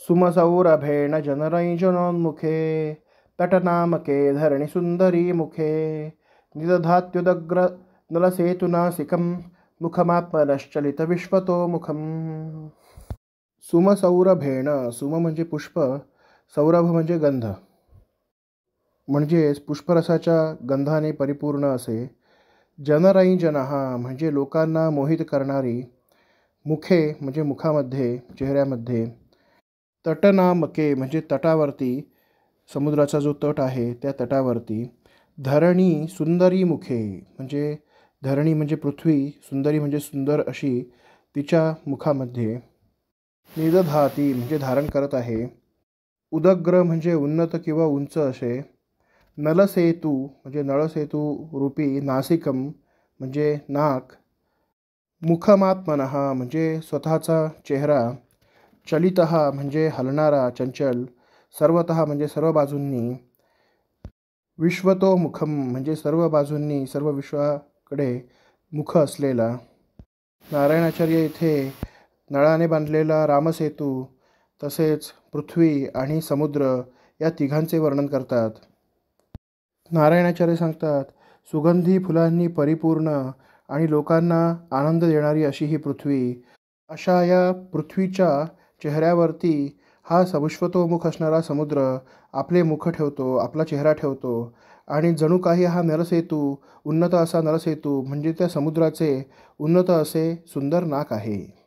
सुमसौरभेण जनरञ्जनोन्मुखे तटनामके धरणिसुन्दरी मुखे निदधात्युदग्र नलसेतुनासिकं मुखमात्मनश्चलितविश्वतो मुखम्। सुमसौरभेण, सुम म्हणजे पुष्प, सौरभ म्हणजे गंध, म्हणजेच पुष्परसाच्या गंधाने परिपूर्ण असे. जनरञ्जनः म्हणजे लोकांना मोहित करणारी, मुखे म्हणजे मुखामध्ये, चेहऱ्यामध्ये, तटनामके म्हणजे तटावरती, समुद्राचा जो तट आहे त्या तटावरती, धरणी सुंदरी मुखे म्हणजे धरणी म्हणजे पृथ्वी, सुंदरी म्हणजे सुंदर अशी तिच्या मुखामध्ये, निदधाती म्हणजे धारण करत आहे, उदग्र म्हणजे उन्नत किंवा उंच असे, नलसेतू म्हणजे नळसेतू रूपी, नासिकम म्हणजे नाक, मुखमात्मनः म्हणजे स्वतःचा चेहरा, चलितः म्हणजे हलणारा, चंचल, सर्वतः म्हणजे सर्व बाजूंनी, विश्वतो मुखम म्हणजे सर्व बाजूंनी, सर्व विश्वाकडे मुख असलेला. नारायणाचार्य इथे नळाने बांधलेला रामसेतू, तसेच पृथ्वी आणि समुद्र या तिघांचे वर्णन करतात. नारायणाचार्य सांगतात, सुगंधी फुलांनी परिपूर्ण आणि लोकांना आनंद देणारी अशी ही पृथ्वी, अशा या पृथ्वीच्या चेहऱ्यावरती हा विश्वतोमुख असणारा समुद्र आपले मुख ठेवतो, आपला चेहरा ठेवतो आणि जणू काही हा नलसेतू, उन्नत असा नलसेतू म्हणजे त्या समुद्राचे उन्नत असे सुंदर नाक आहे.